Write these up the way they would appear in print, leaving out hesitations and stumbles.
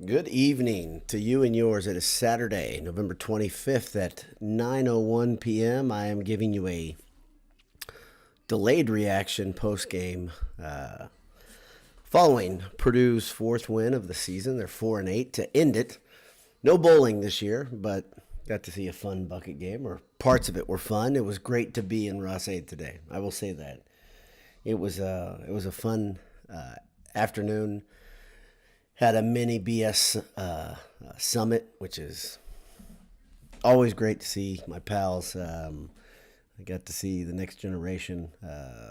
Good evening to you and yours. It is Saturday, November 25th at 9:01 p.m. I am giving you a delayed reaction post game following Purdue's fourth win of the season. They're 4-8 to end it. No bowling this year, but got to see a fun bucket game, or parts of it were fun. It was great to be in Ross-Ade today. I will say that. It was a fun afternoon. Had a mini BS summit, which is always great to see my pals. I got to see the next generation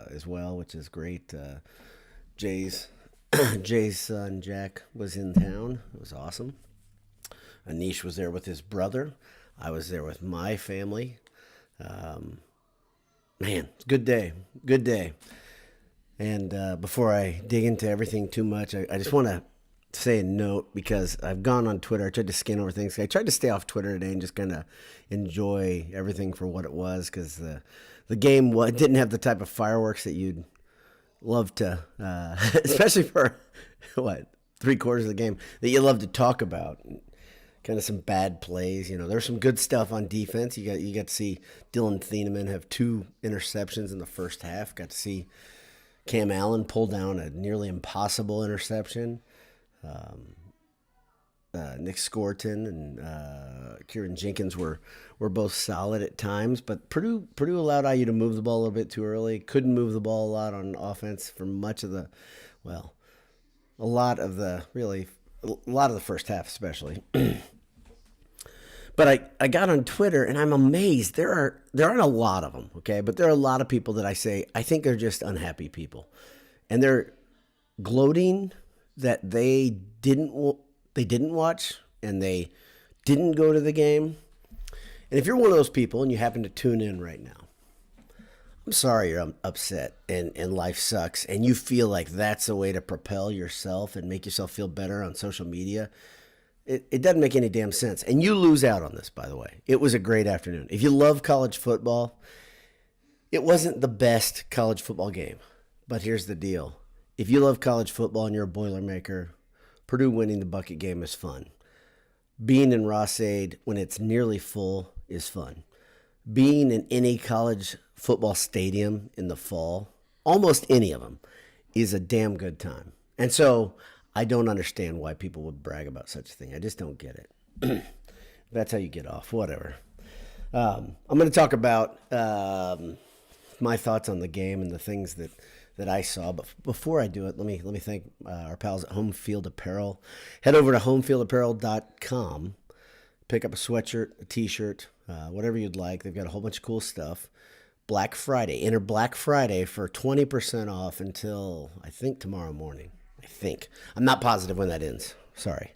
as well, which is great. Jay's Jay's son Jack was in town. It was awesome. Anish was there with his brother. I was there with my family. Man, it's a good day. Good day. And before I dig into everything too much, I just want to say a note because I've gone on Twitter. I tried to scan over things. I tried to stay off Twitter today and just kind of enjoy everything for what it was, because the game didn't have the type of fireworks that you'd love to, especially for what, three-quarters of the game, that you love to talk about. Kind of some bad plays. There's some good stuff on defense. You got to see Dylan Thieneman have 2 interceptions in the first half. Got to see Cam Allen pull down a nearly impossible interception. Nick Scorton and Kieran Jenkins were both solid at times, but Purdue allowed IU to move the ball a little bit too early. Couldn't move the ball a lot on offense for much of a lot of the first half, especially. But I got on Twitter and I'm amazed. There aren't a lot of them, okay, but there are a lot of people that I think they're just unhappy people, and they're gloating that they didn't watch and they didn't go to the game. And if you're one of those people and you happen to tune in right now, I'm sorry you're upset and life sucks and you feel like that's a way to propel yourself and make yourself feel better on social media. It doesn't make any damn sense. And you lose out on this, by the way. It was a great afternoon. If you love college football, it wasn't the best college football game. But here's the deal. If you love college football and you're a Boilermaker, Purdue winning the bucket game is fun. Being in Ross-Ade when it's nearly full is fun. Being in any college football stadium in the fall, almost any of them, is a damn good time. And so I don't understand why people would brag about such a thing. I just don't get it. That's how you get off. Whatever. I'm going to talk about my thoughts on the game and the things that I saw. But before I do it, let me thank our pals at Home Field Apparel. Head over to homefieldapparel.com. Pick up a sweatshirt, a t-shirt, whatever you'd like. They've got a whole bunch of cool stuff. Black Friday. Enter Black Friday for 20% off until, I think, tomorrow morning. I think. I'm not positive when that ends. Sorry.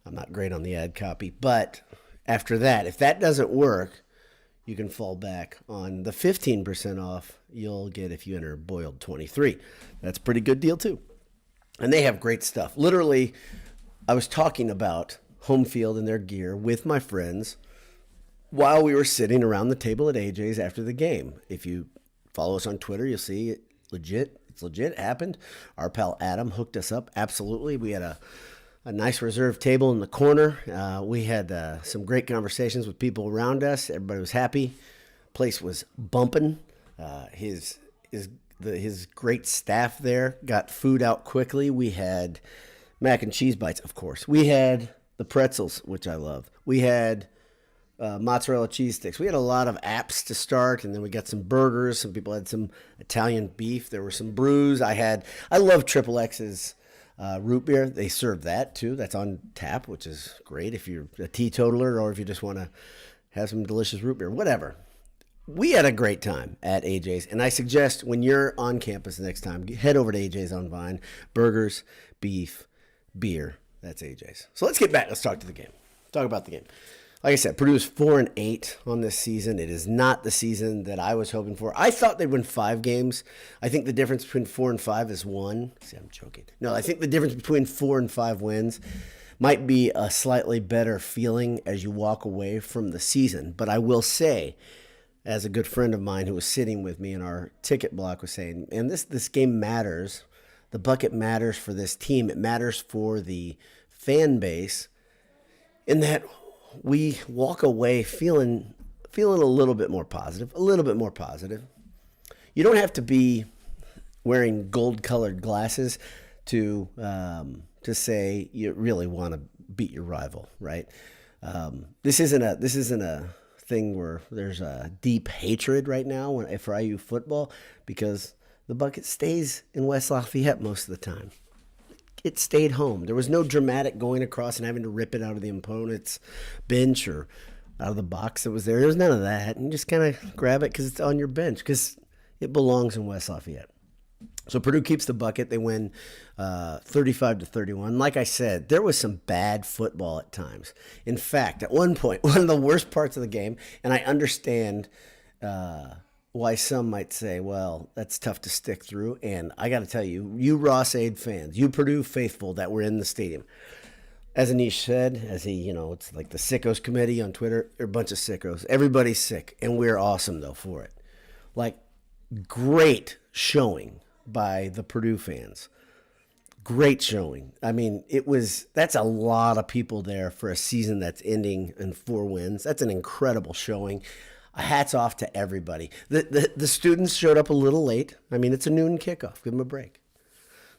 I'm not great on the ad copy. But after that, if that doesn't work, you can fall back on the 15% off you'll get if you enter Boiled 23. That's a pretty good deal too. And they have great stuff. Literally, I was talking about Home Field and their gear with my friends while we were sitting around the table at AJ's after the game. If you follow us on Twitter, you'll see it legit. It's legit. It happened. Our pal Adam hooked us up. Absolutely. We had a nice reserved table in the corner. We had some great conversations with people around us. Everybody was happy. Place was bumping. His great staff there got food out quickly. We had mac and cheese bites, of course. We had the pretzels, which I love. We had mozzarella cheese sticks. We had a lot of apps to start, and then we got some burgers. Some people had some Italian beef. There were some brews. I love Triple X's root beer. They serve that too. That's on tap, which is great if you're a teetotaler or if you just want to have some delicious root beer, whatever. We had a great time at AJ's, and I suggest when you're on campus next time, head over to AJ's on Vine. Burgers, beef, beer. That's AJ's. So let's get back. Let's talk to the game. Talk about the game. Like I said, Purdue is 4-8 on this season. It is not the season that I was hoping for. I thought they'd win 5 games. I think the difference between 4 and 5 is 1. See, I'm joking. No, I think the difference between 4 and 5 wins might be a slightly better feeling as you walk away from the season. But I will say, as a good friend of mine who was sitting with me in our ticket block was saying, and this game matters. The bucket matters for this team. It matters for the fan base in that we walk away feeling a little bit more positive, a little bit more positive. You don't have to be wearing gold-colored glasses to say you really want to beat your rival, right? This isn't a thing where there's a deep hatred right now for IU football, because the bucket stays in West Lafayette most of the time. It stayed home. There was no dramatic going across and having to rip it out of the opponent's bench or out of the box that was there. There was none of that. And you just kind of grab it because it's on your bench, because it belongs in West Lafayette. So Purdue keeps the bucket. They win 35-31. Like I said, there was some bad football at times. In fact, at one point, one of the worst parts of the game, and I understand why some might say, well, that's tough to stick through. And I got to tell you, you Ross-Ade fans, you Purdue faithful that were in the stadium, as Anish said, it's like the sickos committee on Twitter, they're a bunch of sickos. Everybody's sick, and we're awesome, though, for it. Like, great showing by the Purdue fans. Great showing. I mean, that's a lot of people there for a season that's ending in 4 wins. That's an incredible showing. Hats off to everybody. The students showed up a little late. I mean, it's a noon kickoff. Give them a break.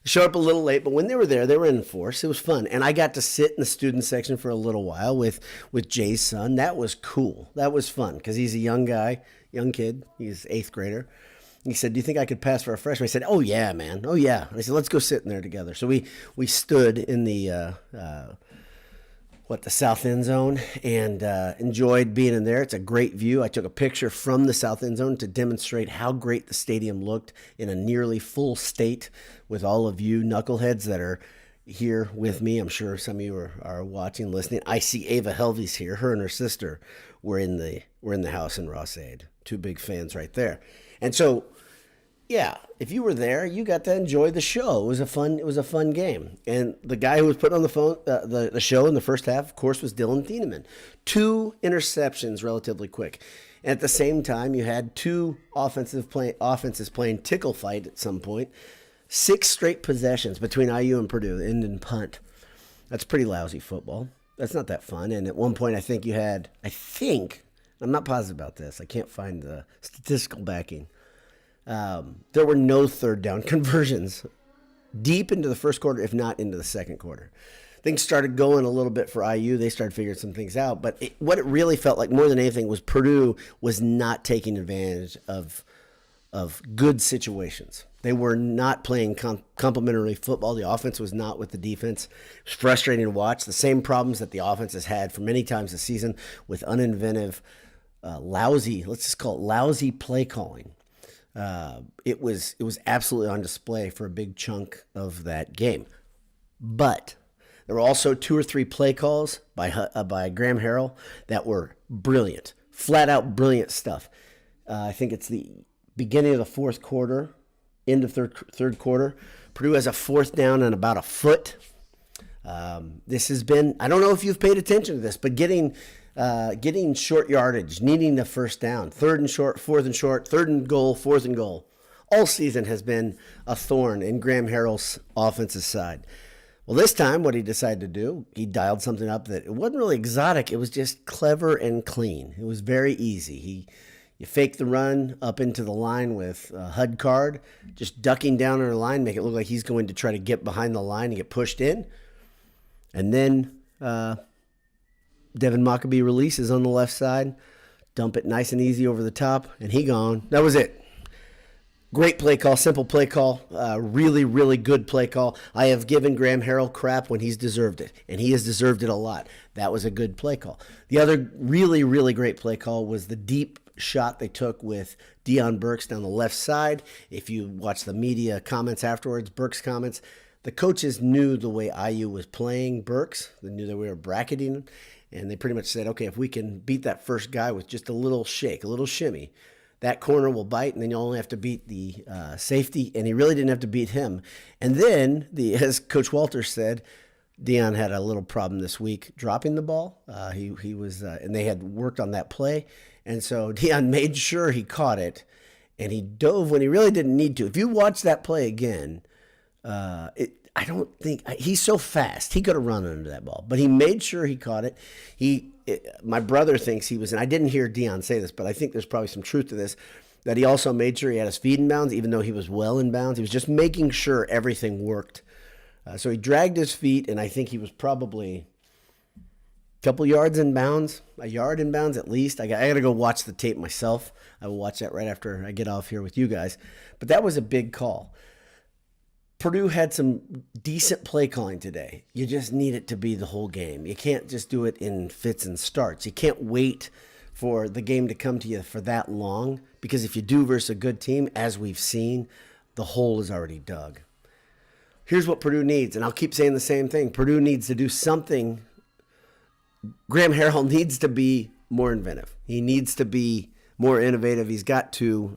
They showed up a little late, but when they were there, they were in force. It was fun. And I got to sit in the student section for a little while with Jay's son. That was cool. That was fun because he's a young kid. He's 8th grader. He said, do you think I could pass for a freshman? I said, oh, yeah, man. Oh, yeah. And I said, let's go sit in there together. So we stood in the south end zone and enjoyed being in there. It's a great view. I took a picture from the south end zone to demonstrate how great the stadium looked in a nearly full state with all of you knuckleheads that are here with me. I'm sure some of you are watching, listening. I see Ava Helvey's here. Her and her sister were in the house in Ross-Ade. 2 big fans right there. And so, yeah, if you were there, you got to enjoy the show. It was a fun game. And the guy who was putting on the show in the first half, of course, was Dylan Thieneman. 2 interceptions relatively quick. And at the same time, you had 2 offenses playing tickle fight at some point. 6 straight possessions between IU and Purdue, end and punt. That's pretty lousy football. That's not that fun. And at one point, I think, I'm not positive about this. I can't find the statistical backing. There were no 3rd down conversions deep into the first quarter, if not into the second quarter. Things started going a little bit for IU. They started figuring some things out. But what it really felt like more than anything was Purdue was not taking advantage of good situations. They were not playing complementary football. The offense was not with the defense. It was frustrating to watch. The same problems that the offense has had for many times this season with uninventive, lousy, let's just call it lousy play calling. It was absolutely on display for a big chunk of that game. But there were also 2 or 3 play calls by Graham Harrell that were brilliant, flat out brilliant stuff. I think it's the beginning of the 4th quarter, into third quarter. Purdue has a 4th down and about a foot. This has been, I don't know if you've paid attention to this, but getting short yardage, needing the 1st down, 3rd and short, 4th and short, 3rd and goal, 4th and goal, all season has been a thorn in Graham Harrell's offensive side. Well, this time what he decided to do, he dialed something up that it wasn't really exotic. It was just clever and clean. It was very easy. You fake the run up into the line with Hud Card, just ducking down on the line, make it look like he's going to try to get behind the line and get pushed in. And then Devin Maccabee releases on the left side, dump it nice and easy over the top, and he gone. That was it. Great play call, simple play call, really, really good play call. I have given Graham Harrell crap when he's deserved it, and he has deserved it a lot. That was a good play call. The other really, really great play call was the deep shot they took with Deion Burks down the left side. If you watch the media comments afterwards, Burks comments, the coaches knew the way IU was playing Burks. They knew that we were bracketing him, and they pretty much said, okay, if we can beat that first guy with just a little shake, a little shimmy, that corner will bite, and then you only have to beat the safety, and he really didn't have to beat him. And then, as Coach Walters said, Deion had a little problem this week dropping the ball. He was, and they had worked on that play, and so Deion made sure he caught it, and he dove when he really didn't need to. If you watch that play again, I don't think he's so fast. He could have run under that ball, but he made sure he caught it. My brother thinks he was, and I didn't hear Dion say this, but I think there's probably some truth to this, that he also made sure he had his feet in bounds, even though he was well in bounds. He was just making sure everything worked. So he dragged his feet, and I think he was probably a couple yards in bounds, a yard in bounds at least. I got to go watch the tape myself. I will watch that right after I get off here with you guys. But that was a big call. Purdue had some decent play calling today. You just need it to be the whole game. You can't just do it in fits and starts. You can't wait for the game to come to you for that long, because if you do versus a good team, as we've seen, the hole is already dug. Here's what Purdue needs, and I'll keep saying the same thing. Purdue needs to do something. Graham Harrell needs to be more inventive. He needs to be more innovative. He's got to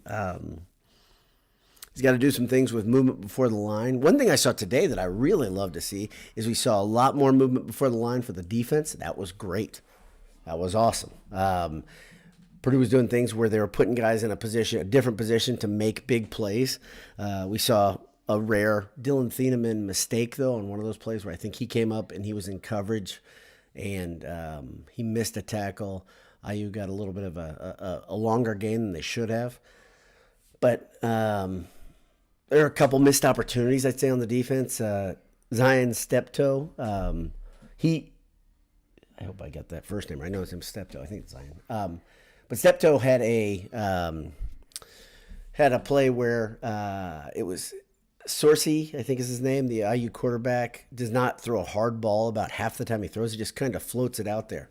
do some things with movement before the line. One thing I saw today that I really love to see is we saw a lot more movement before the line for the defense. That was great. That was awesome. Purdue was doing things where they were putting guys in a different position to make big plays. We saw a rare Dylan Thieneman mistake, though, on one of those plays where I think he came up and he was in coverage and he missed a tackle. IU got a little bit of a longer game than they should have. But there are a couple missed opportunities, I'd say, on the defense. Zion Steptoe, I hope I got that first name right. I know his name's Steptoe. I think it's Zion. But Steptoe had a play where it was Sorsey, I think is his name, the IU quarterback, does not throw a hard ball about half the time he throws. He just kind of floats it out there.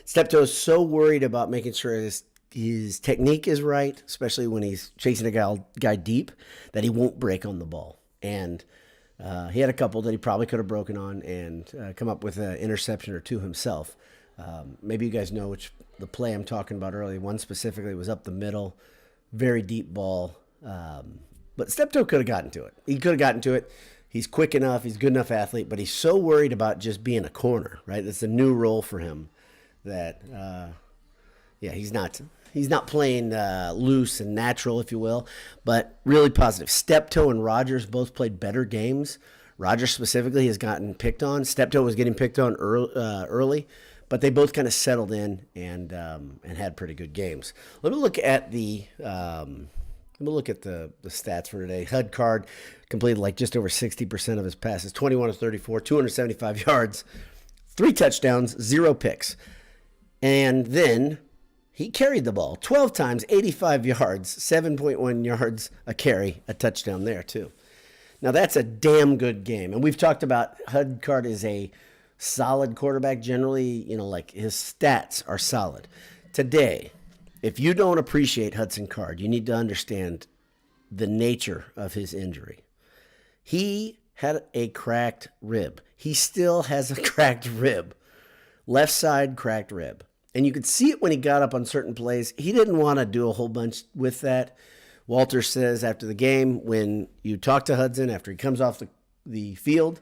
Steptoe is so worried about making sure his technique is right, especially when he's chasing a guy deep, that he won't break on the ball. And he had a couple that he probably could have broken on and come up with an interception or two himself. Maybe you guys know the play I'm talking about earlier. One specifically was up the middle, very deep ball. But Steptoe could have gotten to it. He could have gotten to it. He's quick enough. He's a good enough athlete. But he's so worried about just being a corner, right? That's a new role for him that, he's not playing loose and natural, if you will, but really positive. Steptoe and Rogers both played better games. Rogers specifically has gotten picked on. Steptoe was getting picked on early, but they both kind of settled in and had pretty good games. Let me look at the stats for today. Hud Card completed like just over 60% of his passes, 21 of 34, 275 yards, 3 touchdowns, 0 picks. And then he carried the ball 12 times, 85 yards, 7.1 yards a carry, a touchdown there too. Now that's a damn good game. And we've talked about Hud Card is a solid quarterback generally, like his stats are solid. Today, if you don't appreciate Hudson Card, you need to understand the nature of his injury. He had a cracked rib. He still has a cracked rib. Left side cracked rib. And you could see it when he got up on certain plays. He didn't want to do a whole bunch with that. Walter says after the game, when you talk to Hudson after he comes off the field,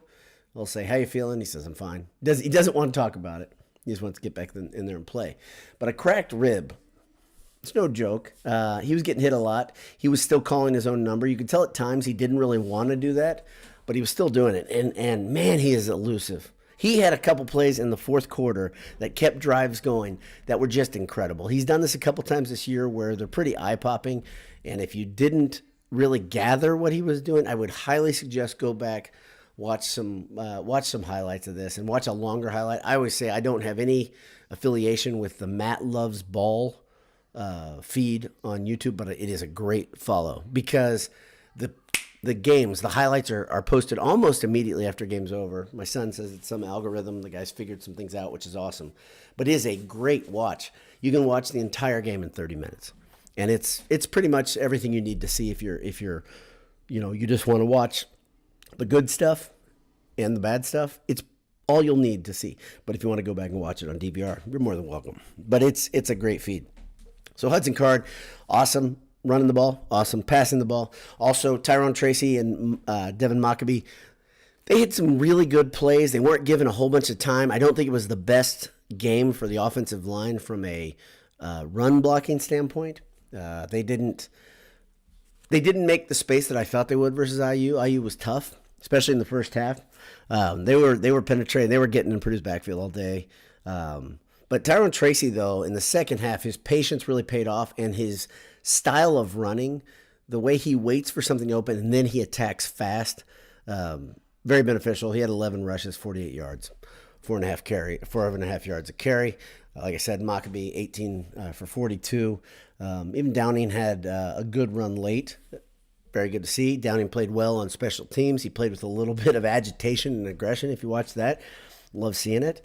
they'll say, "How you feeling?" He says, "I'm fine." He doesn't want to talk about it. He just wants to get back in there and play. But a cracked rib, it's no joke. He was getting hit a lot. He was still calling his own number. You could tell at times he didn't really want to do that, but he was still doing it. And man, he is elusive. He had a couple plays in the fourth quarter that kept drives going that were just incredible. He's done this a couple times this year where they're pretty eye-popping. And if you didn't really gather what he was doing, I would highly suggest go back, watch some highlights of this, and watch a longer highlight. I always say I don't have any affiliation with the Matt Loves Ball feed on YouTube, but it is a great follow because the games, the highlights are posted almost immediately after game's over. My son says it's some algorithm. The guy's figured some things out, which is awesome. But it is a great watch. You can watch the entire game in 30 minutes. And it's pretty much everything you need to see if you're you just want to watch the good stuff and the bad stuff. It's all you'll need to see. But if you want to go back and watch it on DVR, you're more than welcome. But it's a great feed. So Hudson Card, awesome. Running the ball, awesome. Passing the ball. Also, Tyrone Tracy and Devin Mockabee, they had some really good plays. They weren't given a whole bunch of time. I don't think it was the best game for the offensive line from a run blocking standpoint. They didn't make the space that I thought they would versus IU. IU was tough, especially in the first half. They were penetrating. They were getting in Purdue's backfield all day. But Tyrone Tracy, though, in the second half, his patience really paid off, and his style of running, the way he waits for something to open and then he attacks fast, very beneficial. He had 11 rushes, 48 yards, 4.5 yards a carry. Like I said, Maccabee 18 for 42. Even Downing had a good run late. Very good to see. Downing played well on special teams. He played with a little bit of agitation and aggression, if you watch that. Love seeing it.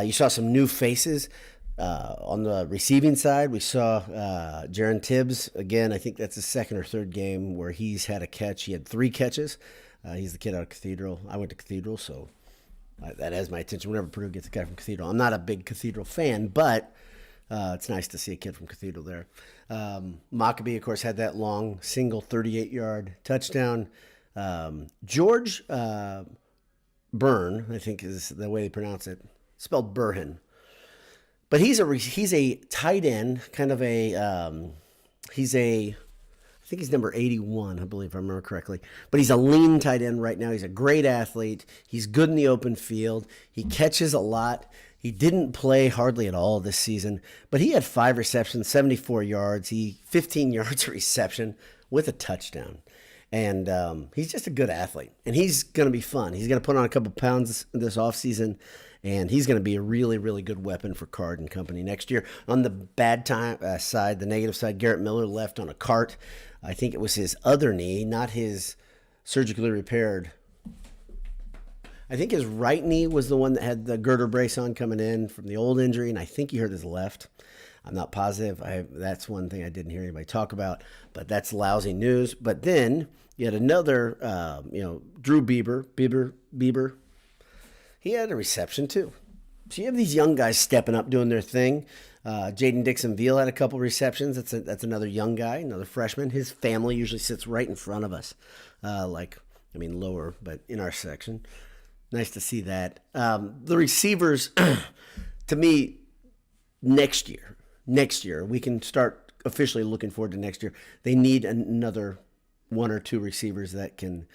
You saw some new faces on the receiving side. We saw Jaron Tibbs. Again, I think that's his second or third game where he's had a catch. He had 3 catches. He's the kid out of Cathedral. I went to Cathedral, so that has my attention whenever Purdue gets a guy from Cathedral. I'm not a big Cathedral fan, but it's nice to see a kid from Cathedral there. Maccabee, of course, had that long single 38-yard touchdown. George Byrne, I think is the way they pronounce it, spelled Burhan. But he's a tight end, kind of I think he's number 81, I believe, if I remember correctly. But he's a lean tight end right now. He's a great athlete. He's good in the open field. He catches a lot. He didn't play hardly at all this season, but he had 5 receptions, 74 yards. 15 yards reception with a touchdown. And he's just a good athlete. And he's going to be fun. He's going to put on a couple pounds this offseason, and he's going to be a really, really good weapon for Card and company next year. On the bad side, the negative side, Garrett Miller left on a cart. I think it was his other knee, not his surgically repaired. I think his right knee was the one that had the girder brace on coming in from the old injury, and I think he hurt his left. I'm not positive. That's one thing I didn't hear anybody talk about, but that's lousy news. But then you had another, Drew Bieber. He had a reception too. So you have these young guys stepping up, doing their thing. Jaden Dixon-Veal had a couple receptions. That's another young guy, another freshman. His family usually sits right in front of us, lower, but in our section. Nice to see that. The receivers, to me, next year, we can start officially looking forward to next year. They need another 1 or 2 receivers that can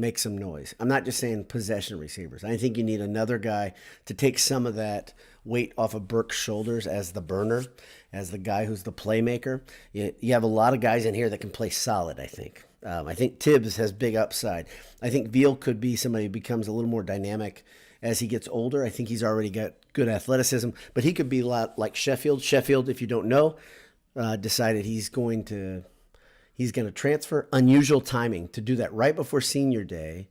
make some noise. I'm not just saying possession receivers. I think you need another guy to take some of that weight off of Burke's shoulders as the burner, as the guy who's the playmaker. You have a lot of guys in here that can play solid, I think. I think Tibbs has big upside. I think Veal could be somebody who becomes a little more dynamic as he gets older. I think he's already got good athleticism, but he could be a lot like Sheffield. Sheffield, if you don't know, decided he's going to transfer. Unusual timing to do that right before senior day,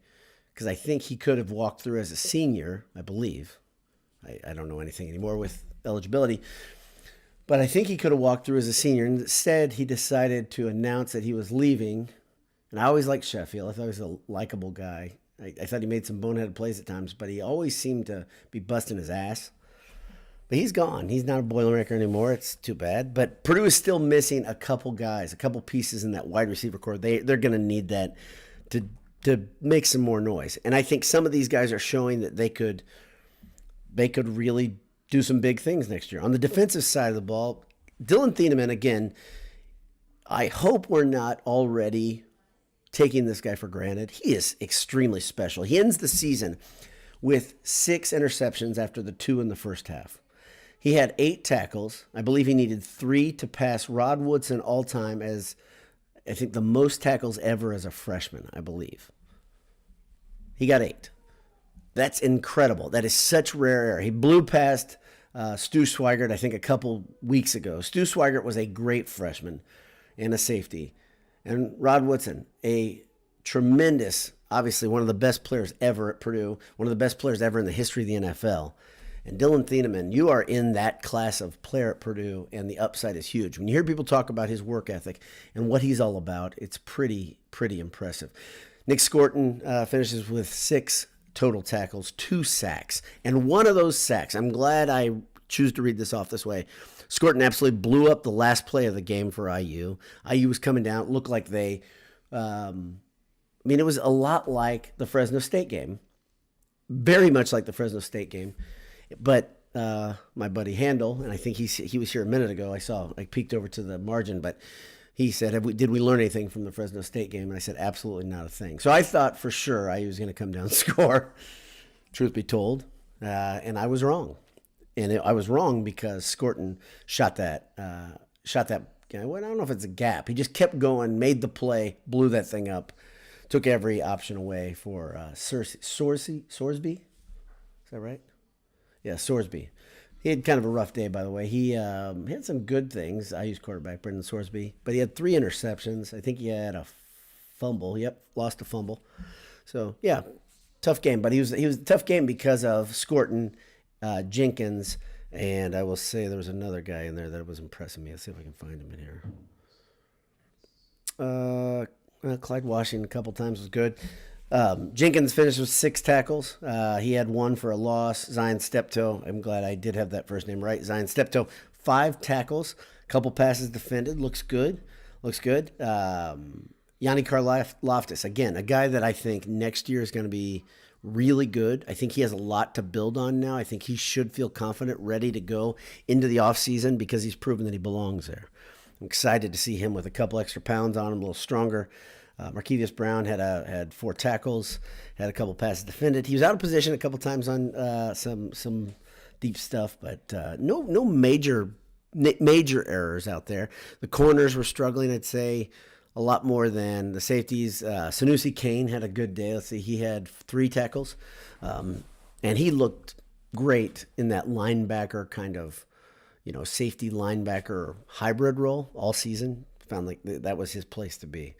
because I think he could have walked through as a senior, I believe. I don't know anything anymore with eligibility, but I think he could have walked through as a senior. Instead, he decided to announce that he was leaving. And I always liked Sheffield. I thought he was a likable guy. I thought he made some boneheaded plays at times, but he always seemed to be busting his ass. But he's gone. He's not a Boilermaker anymore. It's too bad. But Purdue is still missing a couple guys, a couple pieces in that wide receiver core. They're going to need that to make some more noise. And I think some of these guys are showing that they could really do some big things next year. On the defensive side of the ball, Dylan Thieneman, again, I hope we're not already taking this guy for granted. He is extremely special. He ends the season with 6 interceptions after the 2 in the first half. He had 8 tackles. I believe he needed 3 to pass Rod Woodson all-time as, I think, the most tackles ever as a freshman, I believe. He got 8. That's incredible. That is such rare air. He blew past Stu Swigert, I think, a couple weeks ago. Stu Swigert was a great freshman and a safety. And Rod Woodson, a tremendous, obviously one of the best players ever at Purdue, one of the best players ever in the history of the NFL. And Dylan Thieneman, you are in that class of player at Purdue, and the upside is huge. When you hear people talk about his work ethic and what he's all about, it's pretty impressive. Nick Scorton finishes with 6 total tackles, 2 sacks. And one of those sacks, I'm glad I choose to read this off this way, Scorton absolutely blew up the last play of the game for IU. IU was coming down. It looked like it was a lot like the Fresno State game. Very much like the Fresno State game. But my buddy Handel, and I think he was here a minute ago. I peeked over to the margin, but he said, did we learn anything from the Fresno State game? And I said, absolutely not a thing. So I thought for sure IU was going to come down and score, truth be told. And I was wrong. And I was wrong because Scorton shot that. Well, I don't know if it's a gap. He just kept going, made the play, blew that thing up, took every option away for Sorsby. Is that right? Yeah, Sorsby. He had kind of a rough day, by the way. He had some good things. I used quarterback Brendan Sorsby, but he had 3 interceptions. I think he had a fumble. Yep, lost a fumble. So yeah, tough game. But he was a tough game because of Scorton, Jenkins, and I will say there was another guy in there that was impressing me. Let's see if I can find him in here. Clyde Washington a couple times was good. Jenkins finished with 6 tackles. He had 1 for a loss. Zion Steptoe, I'm glad I did have that first name right. Zion Steptoe, 5 tackles, couple passes defended. Looks good. Yanni Karlaftis, again, a guy that I think next year is going to be really good. I think he has a lot to build on now. I think he should feel confident, ready to go into the offseason because he's proven that he belongs there. I'm excited to see him with a couple extra pounds on him, a little stronger. Markevius Brown had 4 tackles, had a couple passes defended. He was out of position a couple times on some deep stuff, but no major errors out there. The corners were struggling, I'd say, a lot more than the safeties. Sanusi Kane had a good day. Let's see, he had 3 tackles, and he looked great in that linebacker kind of, safety linebacker hybrid role all season. Found like that was his place to be.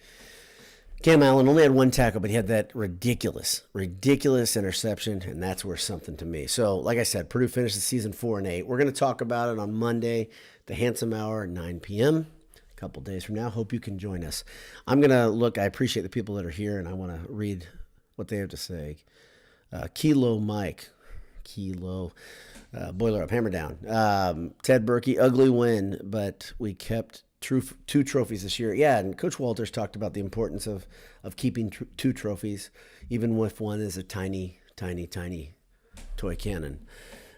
Cam Allen only had 1 tackle, but he had that ridiculous interception, and that's worth something to me. So, like I said, Purdue finished the season 4-8. We're going to talk about it on Monday, the Handsome Hour at 9 p.m., a couple days from now. Hope you can join us. I'm going to look. I appreciate the people that are here, and I want to read what they have to say. Kilo Mike. Boiler Up, Hammer Down. Ted Berkey, ugly win, but we kept 2 trophies this year. Yeah, and Coach Walters talked about the importance of keeping 2 trophies, even if one is a tiny toy cannon.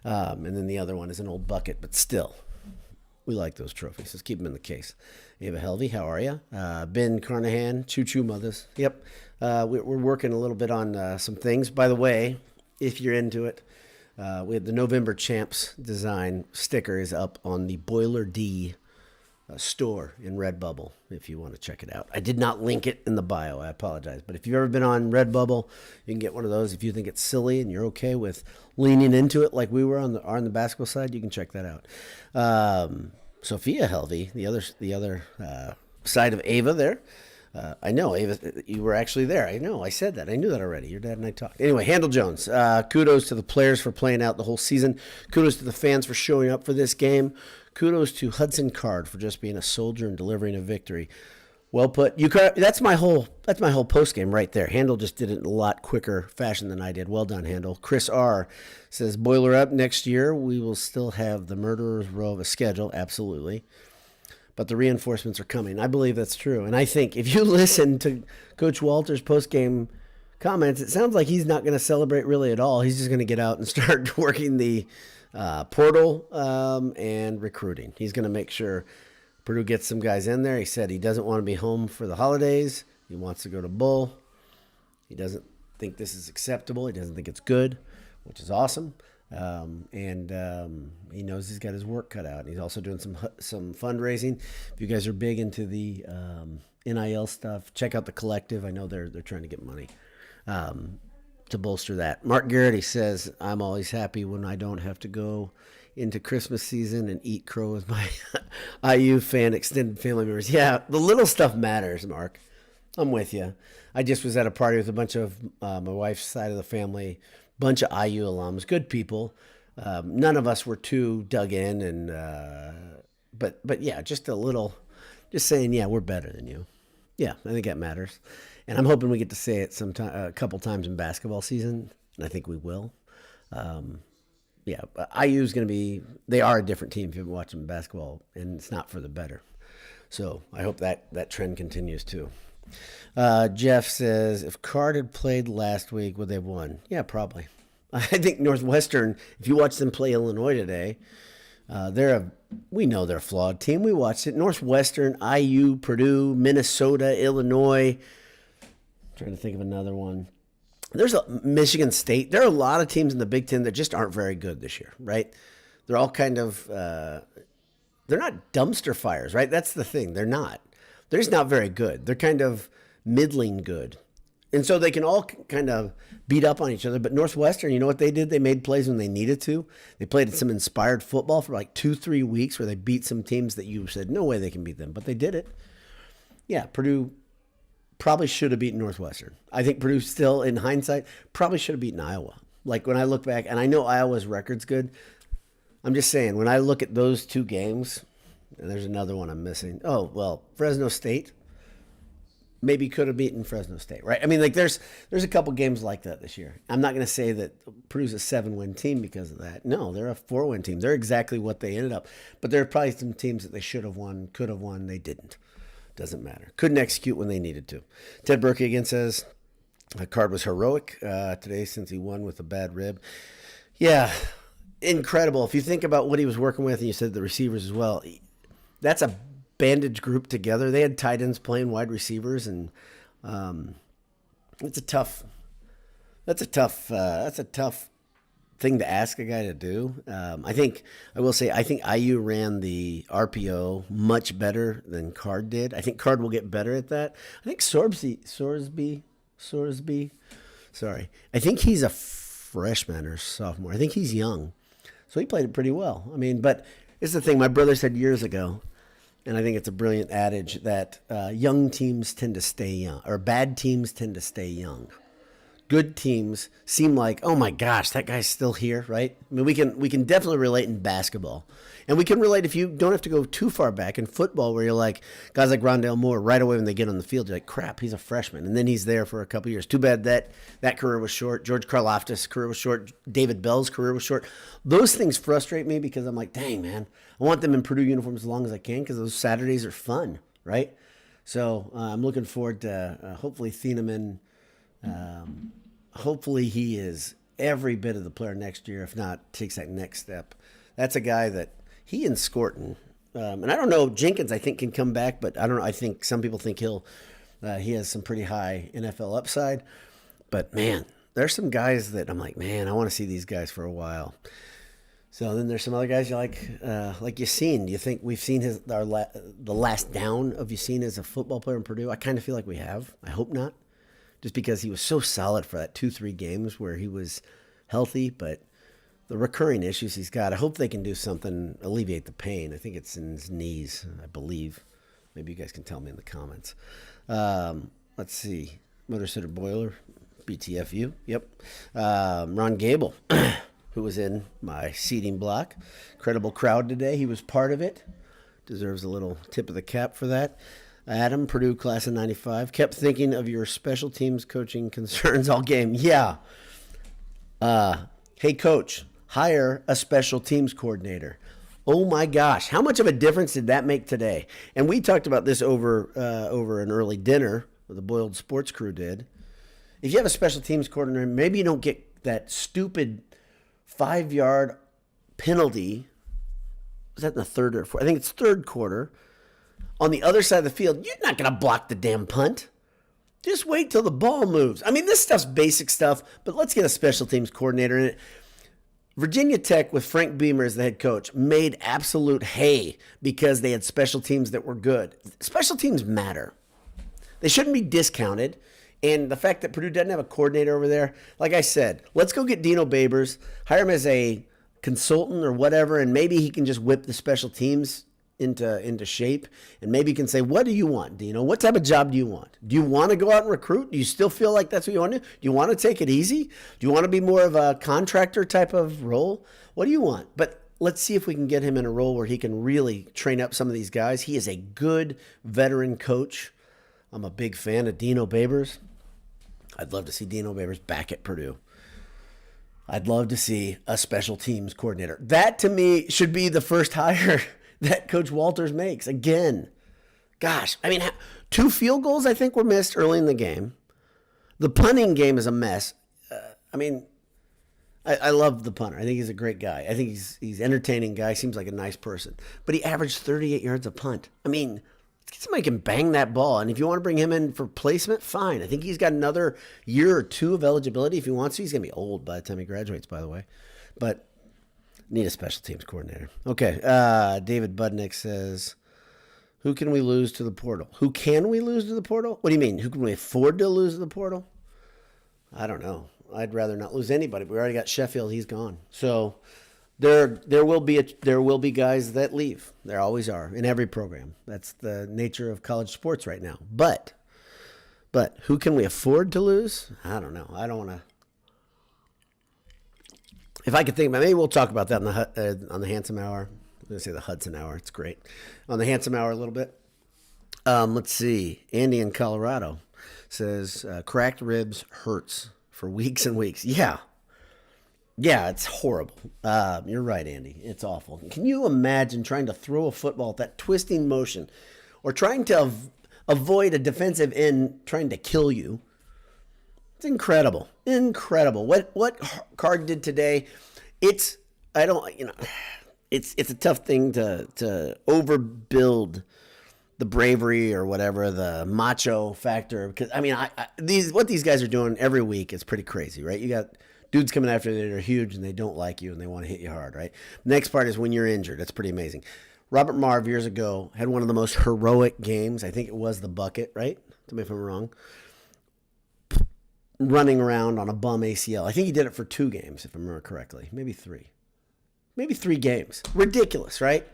And then the other one is an old bucket, but still, we like those trophies. Let's keep them in the case. Ava Helvey, how are you? Ben Carnahan, Choo Mothers. Yep, we're working a little bit on some things. By the way, if you're into it, we had the November Champs design sticker is up on the Boiler D store in Redbubble if you want to check it out. I did not link it in the bio. I apologize. But if you've ever been on Redbubble, you can get one of those. If you think it's silly and you're okay with leaning into it like we were on the basketball side, you can check that out. Sophia Helvey, the other side of Ava there. I know, Ava, you were actually there. I know, I said that. I knew that already. Your dad and I talked. Anyway, Handel Jones, kudos to the players for playing out the whole season. Kudos to the fans for showing up for this game. Kudos to Hud Card for just being a soldier and delivering a victory. Well put. That's my whole post game right there. Handel just did it in a lot quicker fashion than I did. Well done, Handel. Chris R. says, Boiler Up, next year we will still have the Murderer's Row of a schedule. Absolutely. But the reinforcements are coming. I believe that's true. And I think if you listen to Coach Walter's post-game comments, it sounds like he's not going to celebrate really at all. He's just going to get out and start working the portal and recruiting. He's going to make sure Purdue gets some guys in there. He said he doesn't want to be home for the holidays. He wants to go to Bull. He doesn't think this is acceptable. He doesn't think it's good, which is awesome. He knows he's got his work cut out. And he's also doing some fundraising. If you guys are big into the NIL stuff, check out the Collective. I know they're trying to get money to bolster that. Mark Garrity says, I'm always happy when I don't have to go into Christmas season and eat crow with my IU fan extended family members. Yeah, the little stuff matters, Mark. I'm with you. I just was at a party with a bunch of my wife's side of the family, bunch of IU alums, good people. None of us were too dug in, and but yeah, just a little, just saying, yeah, we're better than you. Yeah, I think that matters, and I'm hoping we get to say it sometime, a couple times in basketball season, and I think we will. Yeah, IU is going to be, they are a different team if you've been watching basketball, and it's not for the better. So I hope that trend continues too. Jeff says, if Card had played last week, would they have won? Yeah, probably. I think Northwestern, if you watch them play Illinois today, they're we know they're a flawed team. We watched it. Northwestern, IU, Purdue, Minnesota, Illinois. I'm trying to think of another one. There's a Michigan State. There are a lot of teams in the Big Ten that just aren't very good this year, right? They're all kind of, they're not dumpster fires, right? That's the thing. They're not. They're just not very good. They're kind of middling good. And so they can all kind of beat up on each other. But Northwestern, you know what they did? They made plays when they needed to. They played some inspired football for like 2-3 weeks where they beat some teams that you said, no way they can beat them. But they did it. Yeah, Purdue probably should have beaten Northwestern. I think Purdue still, in hindsight, probably should have beaten Iowa. Like when I look back, and I know Iowa's record's good. I'm just saying, when I look at those two games, and there's another one I'm missing. Oh, well, Fresno State maybe could have beaten Fresno State, right? I mean, like there's a couple games like that this year. I'm not going to say that Purdue's a 7-win team because of that. No, they're a 4-win team. They're exactly what they ended up. But there are probably some teams that they should have won, could have won, they didn't. Doesn't matter. Couldn't execute when they needed to. Ted Berkey again says, Card was heroic today since he won with a bad rib. Yeah, incredible. If you think about what he was working with, and you said the receivers as well, that's a bandage group together. They had tight ends playing wide receivers, and that's a tough thing to ask a guy to do. I think IU ran the RPO much better than Card did. I think Card will get better at that. I think Sorsby. Sorry. I think he's a freshman or sophomore. I think he's young. So he played it pretty well. I mean, but it's the thing my brother said years ago, and I think it's a brilliant adage that young teams tend to stay young, or bad teams tend to stay young. Good teams seem like, oh my gosh, that guy's still here, right? I mean, we can definitely relate in basketball. And we can relate if you don't have to go too far back in football where you're like, guys like Rondale Moore, right away when they get on the field, you're like, crap, he's a freshman. And then he's there for a couple years. Too bad that career was short. George Karlaftis' career was short. David Bell's career was short. Those things frustrate me because I'm like, dang, man, I want them in Purdue uniforms as long as I can because those Saturdays are fun, right? So I'm looking forward to hopefully Thieneman. Hopefully he is every bit of the player next year, if not takes that next step. That's a guy that he and Scorton, and I don't know, Jenkins I think can come back, but I don't know. I think some people think he has some pretty high NFL upside. But man, there's some guys that I'm like, man, I want to see these guys for a while. So then there's some other guys you like Yassine. Do you think we've seen the last down of Yassine as a football player in Purdue? I kind of feel like we have. I hope not. Just because he was so solid for that 2-3 games where he was healthy, but the recurring issues he's got, I hope they can do something, alleviate the pain. I think it's in his knees, I believe. Maybe you guys can tell me in the comments. Let's see. Motor Center Boiler, BTFU. Yep. Ron Gable, who was in my seating block. Incredible crowd today. He was part of it. Deserves a little tip of the cap for that. Adam, Purdue class of 95, kept thinking of your special teams coaching concerns all game. Yeah. Hey, coach, hire a special teams coordinator. Oh, my gosh. How much of a difference did that make today? And we talked about this over an early dinner, the Boiled Sports crew did. If you have a special teams coordinator, maybe you don't get that stupid 5-yard penalty. Was that in the third or fourth? I think it's third quarter. On the other side of the field, you're not going to block the damn punt. Just wait till the ball moves. I mean, this stuff's basic stuff, but let's get a special teams coordinator in it. Virginia Tech with Frank Beamer as the head coach made absolute hay because they had special teams that were good. Special teams matter. They shouldn't be discounted. And the fact that Purdue doesn't have a coordinator over there, like I said, let's go get Dino Babers, hire him as a consultant or whatever, and maybe he can just whip the special teams into shape, and maybe you can say, what do you want, Dino? What type of job do you want? Do you want to go out and recruit? Do you still feel like that's what you want to do? Do you want to take it easy? Do you want to be more of a contractor type of role? What do you want? But let's see if we can get him in a role where he can really train up some of these guys. He is a good veteran coach. I'm a big fan of Dino Babers. I'd love to see Dino Babers back at Purdue. I'd love to see a special teams coordinator. That, to me, should be the first hire that Coach Walters makes. Again, gosh, I mean, 2 field goals I think were missed early in the game. The punting game is a mess. I mean, I love the punter. I think he's a great guy. I think he's entertaining guy. Seems like a nice person. But he averaged 38 yards a punt. I mean, somebody can bang that ball. And if you want to bring him in for placement, fine. I think he's got another year or two of eligibility if he wants to. He's going to be old by the time he graduates, by the way. But need a special teams coordinator. Okay. David Budnick says, who can we lose to the portal? Who can we lose to the portal? What do you mean? Who can we afford to lose to the portal? I don't know. I'd rather not lose anybody. We already got Sheffield. He's gone. So there will be guys that leave. There always are in every program. That's the nature of college sports right now. But who can we afford to lose? I don't know. I don't want to. If I could think about, maybe we'll talk about that on the Handsome Hour. I'm going to say the Hudson Hour. It's great. On the Handsome Hour a little bit. Let's see. Andy in Colorado says, cracked ribs hurts for weeks and weeks. Yeah, it's horrible. You're right, Andy. It's awful. Can you imagine trying to throw a football with that twisting motion or trying to avoid a defensive end trying to kill you? It's incredible. Incredible. What Card did today, it's a tough thing to overbuild the bravery or whatever, the macho factor. Because I mean, what these guys are doing every week is pretty crazy, right? You got dudes coming after you that are huge and they don't like you and they want to hit you hard, right? Next part is when you're injured. That's pretty amazing. Robert Marv years ago had one of the most heroic games. I think it was the bucket, right? Tell me if I'm wrong. Running around on a bum ACL. I think he did it for 2 games, if I remember correctly. Maybe 3. Maybe 3 games. Ridiculous, right?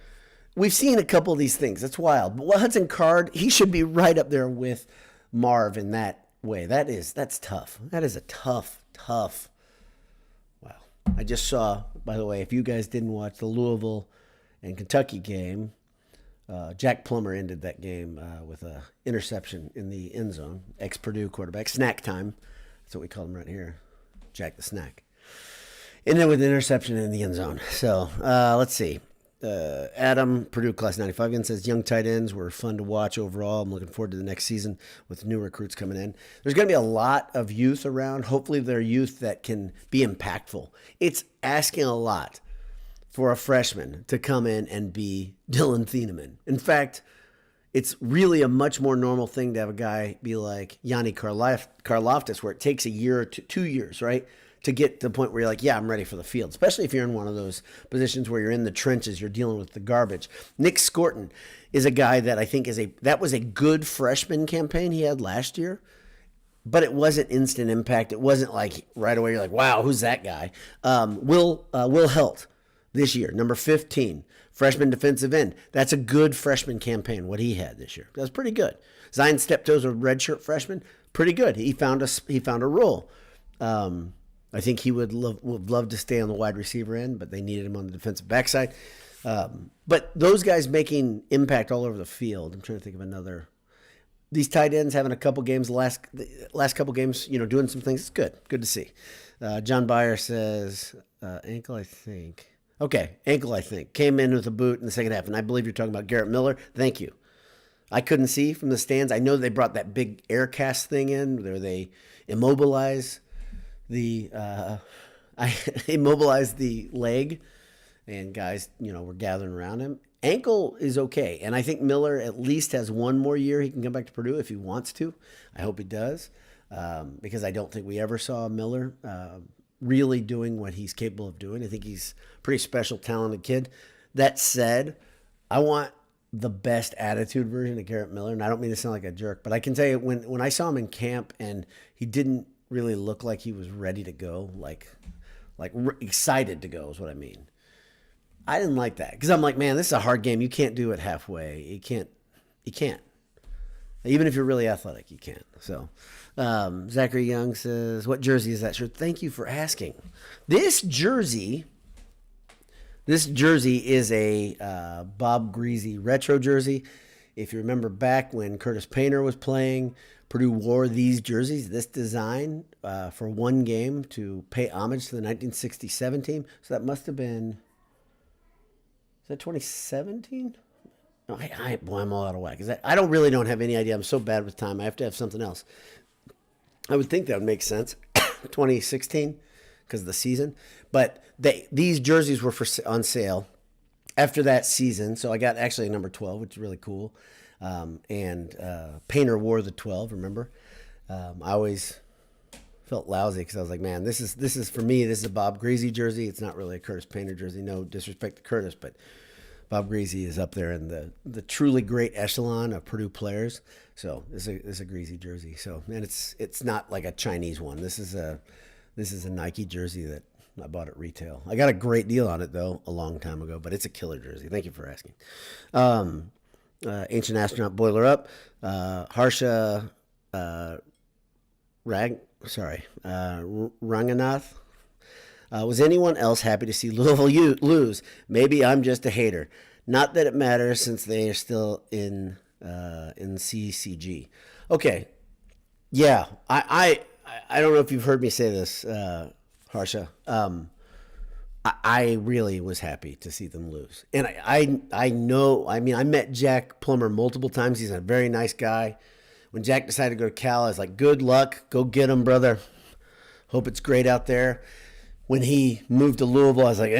We've seen a couple of these things. That's wild. But Hudson Card, he should be right up there with Marv in that way. That's tough. That is a tough. Wow. I just saw, by the way, if you guys didn't watch the Louisville and Kentucky game, Jack Plummer ended that game with an interception in the end zone. Ex-Purdue quarterback. Snack time. That's what we call him right here. Jack the Snack. Ended with an interception in the end zone. So let's see. Adam, Purdue class 95 again, says young tight ends were fun to watch overall. I'm looking forward to the next season with new recruits coming in. There's going to be a lot of youth around. Hopefully they're youth that can be impactful. It's asking a lot for a freshman to come in and be Dylan Thieneman. In fact, it's really a much more normal thing to have a guy be like Yanni Karloftis, where it takes a year or 2 years, right? To get to the point where you're like, yeah, I'm ready for the field, especially if you're in one of those positions where you're in the trenches, you're dealing with the garbage. Nick Scorton is a guy that I think that was a good freshman campaign he had last year, but it wasn't instant impact. It wasn't like right away you're like, wow, who's that guy? Will Helt this year, number 15, freshman defensive end. That's a good freshman campaign, what he had this year. That's pretty good. Zion Steptoe's a redshirt freshman, pretty good. He found a role. I think he would love to stay on the wide receiver end, but they needed him on the defensive backside. But those guys making impact all over the field. I'm trying to think of another. These tight ends having a couple games, the last couple games, doing some things. It's good. Good to see. John Byer says, ankle, I think. Okay, ankle, I think. Came in with a boot in the second half, and I believe you're talking about Garrett Miller. Thank you. I couldn't see from the stands. I know they brought that big air cast thing in where they immobilize I immobilized the leg, and guys, were gathering around him. Ankle is okay, and I think Miller at least has 1 more year. He can come back to Purdue if he wants to. I hope he does, because I don't think we ever saw Miller really doing what he's capable of doing. I think he's a pretty special, talented kid. That said, I want the best attitude version of Garrett Miller, and I don't mean to sound like a jerk, but I can tell you when I saw him in camp and he didn't really look like he was ready to go, like excited to go is what I mean. I didn't like that because I'm like, man, this is a hard game. You can't do it halfway. You can't. Even if you're really athletic, you can't. So Zachary Young says, what jersey is that shirt? Thank you for asking. This jersey is a Bob Greasy retro jersey. If you remember back when Curtis Painter was playing, Purdue wore these jerseys, this design, for 1 game to pay homage to the 1967 team. So that must have been, is that 2017? No, I'm all out of whack. I don't have any idea. I'm so bad with time. I have to have something else. I would think that would make sense. 2016, because of the season. But these jerseys were on sale after that season. So I got actually a number 12, which is really cool. And Painter wore the 12, remember? I always felt lousy because I was like, man, this is for me. This is a Bob Greasy jersey. It's not really a Curtis Painter jersey. No disrespect to Curtis, but Bob Greasy is up there in the truly great echelon of Purdue players. So it's a Greasy jersey. So, and it's not like a Chinese one. This is a Nike jersey that I bought at retail. I got a great deal on it though a long time ago, but it's a killer jersey. Thank you for asking. Ancient Astronaut Boiler Up, Harsha Ranganath. Was anyone else happy to see Louisville lose? Maybe I'm just a hater. Not that it matters since they are still in CCG. Okay, yeah, I don't know if you've heard me say this, Harsha. I really was happy to see them lose, and I know. I mean, I met Jack Plummer multiple times. He's a very nice guy. When Jack decided to go to Cal, I was like, good luck. Go get him, brother. Hope it's great out there. When he moved to Louisville, I was like,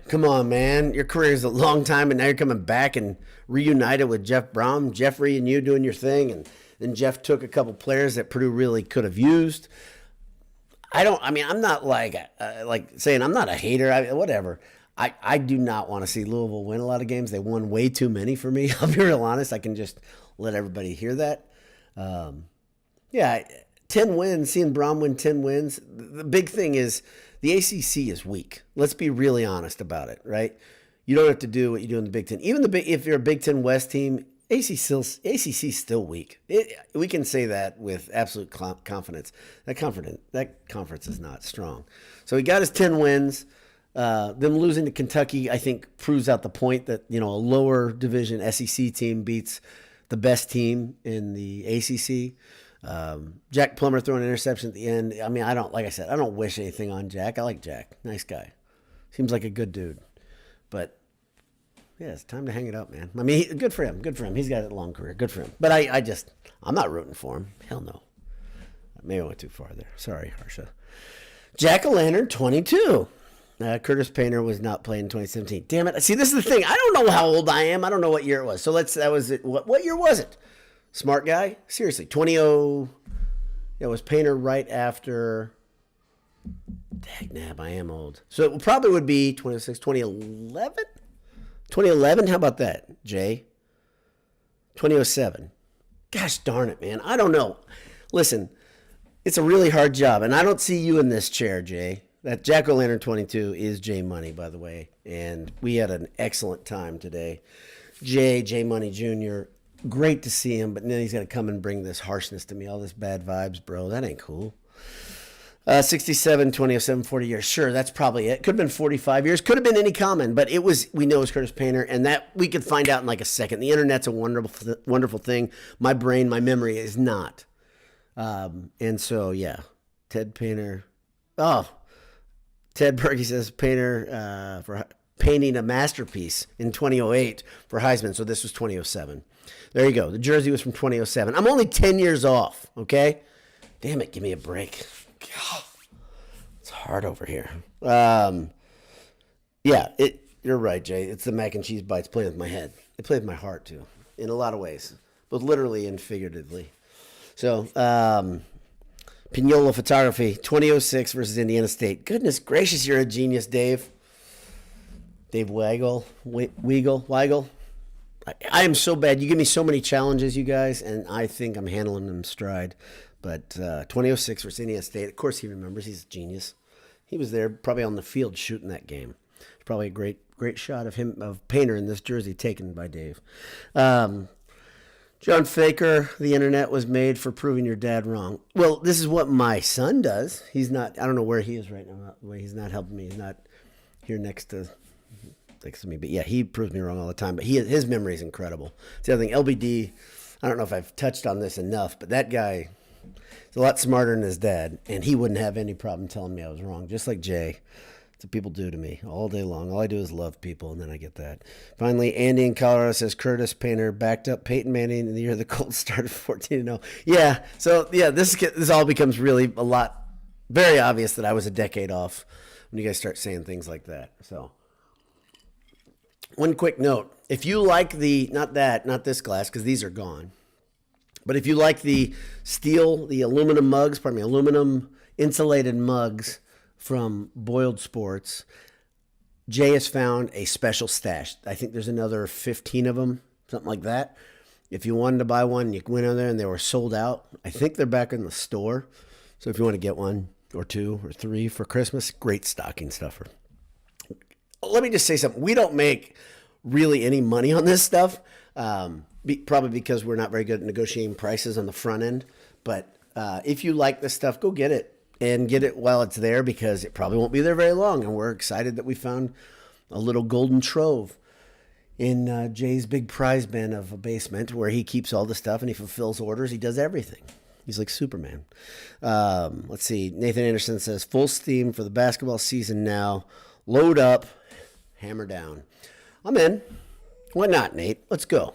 come on, man. Your career is a long time, and now you're coming back and reunited with Jeff Brown, Jeffrey, and you doing your thing. And then Jeff took a couple players that Purdue really could have used. I'm not like saying I'm not a hater. Whatever. I do not want to see Louisville win a lot of games. They won way too many for me. I'll be real honest. I can just let everybody hear that. 10 wins, seeing Braum win 10 wins. The big thing is the ACC is weak. Let's be really honest about it, right? You don't have to do what you do in the Big Ten. Even if you're a Big Ten West team, ACC is still weak. We can say that with absolute confidence. That conference is not strong. So he got his 10 wins. Them losing to Kentucky, I think, proves out the point that a lower division SEC team beats the best team in the ACC. Jack Plummer throwing an interception at the end. I mean, I don't wish anything on Jack. I like Jack. Nice guy. Seems like a good dude. But yeah, it's time to hang it up, man. I mean, good for him. Good for him. He's got a long career. Good for him. But I'm not rooting for him. Hell no. Maybe I went too far there. Sorry, Harsha. Jack-o'-lantern 22. Curtis Painter was not playing in 2017. Damn it. See, this is the thing. I don't know how old I am. I don't know what year it was. So that was it. What year was it? Smart guy? Seriously. 20. It was Painter right after. Dagnab, I am old. So it probably would be 2011? 2011? How about that, Jay? 2007. Gosh darn it, man. I don't know. Listen, it's a really hard job, and I don't see you in this chair, Jay. That Jack-o'-lantern 22 is Jay Money, by the way, and we had an excellent time today. Jay Money Jr., great to see him, but then he's going to come and bring this harshness to me, all this bad vibes, bro. That ain't cool. 67, 2007, 40 years. Sure, that's probably it. Could have been 45 years. Could have been any common, but we know it's Curtis Painter, and that we could find out in like a second. The internet's a wonderful thing. My brain, my memory is not. And so, yeah, Ted Painter. Oh, Ted Berkey says Painter for painting a masterpiece in 2008 for Heisman. So this was 2007. There you go. The jersey was from 2007. I'm only 10 years off, okay? Damn it, give me a break. God, it's hard over here. You're right, Jay. It's the mac and cheese bites playing with my head. They play with my heart, too, in a lot of ways, both literally and figuratively. So, Pignola Photography, 2006 versus Indiana State. Goodness gracious, you're a genius, Dave. Dave Weigel. I am so bad. You give me so many challenges, you guys, and I think I'm handling them stride. But 2006 versus Indiana State, of course he remembers. He's a genius. He was there probably on the field shooting that game. Probably a great shot of Painter in this jersey taken by Dave. John Faker, the internet was made for proving your dad wrong. Well, this is what my son does. He's not, I don't know where he is right now. He's not helping me. He's not here next to me. But yeah, he proves me wrong all the time. But his memory is incredible. It's the other thing, LBD, I don't know if I've touched on this enough, but that guy is a lot smarter than his dad. And he wouldn't have any problem telling me I was wrong, just like Jay. That's what people do to me all day long. All I do is love people, and then I get that. Finally, Andy in Colorado says Curtis Painter backed up Peyton Manning in the year the Colts started 14-0. Yeah, so yeah, this all becomes really a lot very obvious that I was a decade off when you guys start saying things like that. So, one quick note. If you like not this glass, because these are gone, but if you like the aluminum insulated mugs from Boiled Sports, Jay has found a special stash. I think there's another 15 of them, something like that. If you wanted to buy one, you went in there and they were sold out. I think they're back in the store. So if you want to get one or two or three for Christmas, great stocking stuffer. Let me just say something. We don't make really any money on this stuff, probably because we're not very good at negotiating prices on the front end. But if you like this stuff, go get it. And get it while it's there, because it probably won't be there very long. And we're excited that we found a little golden trove in Jay's big prize bin of a basement where he keeps all the stuff and he fulfills orders. He does everything. He's like Superman. Let's see. Nathan Anderson says, full steam for the basketball season now. Load up, hammer down. I'm in. Why not, Nate? Let's go.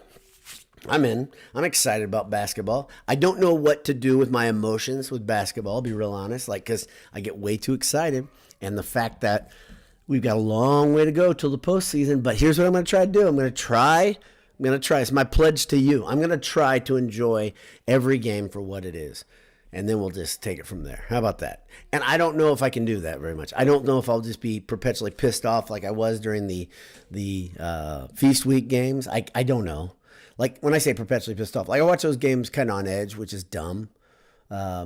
I'm in. I'm excited about basketball. I don't know what to do with my emotions with basketball, I'll be real honest, because I get way too excited. And the fact that we've got a long way to go till the postseason, but here's what I'm going to try to do. I'm going to try. It's my pledge to you. I'm going to try to enjoy every game for what it is. And then we'll just take it from there. How about that? And I don't know if I can do that very much. I don't know if I'll just be perpetually pissed off like I was during the Feast Week games. I don't know. Like, when I say perpetually pissed off, I watch those games kind of on edge, which is dumb. I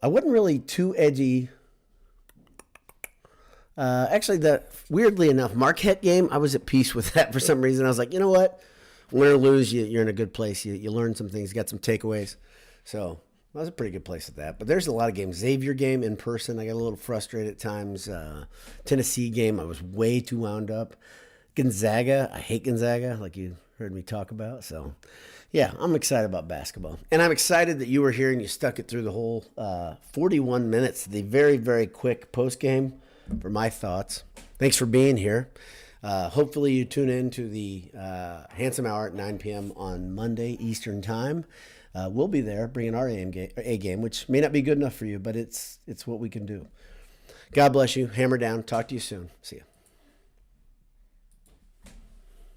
wasn't really too edgy. Actually, weirdly enough, Marquette game, I was at peace with that for some reason. I was like, you know what? Win or lose, you're in a good place. You learn some things, got some takeaways. So that was a pretty good place at that. But there's a lot of games. Xavier game in person, I got a little frustrated at times. Tennessee game, I was way too wound up. Gonzaga, I hate Gonzaga, like you heard me talk about. So, yeah, I'm excited about basketball. And I'm excited that you were here and you stuck it through the whole 41 minutes, the very, very quick post game for my thoughts. Thanks for being here. Hopefully you tune in to the Handsome Hour at 9 p.m. on Monday Eastern Time. We'll be there bringing our A game, which may not be good enough for you, but it's what we can do. God bless you. Hammer down. Talk to you soon. See you.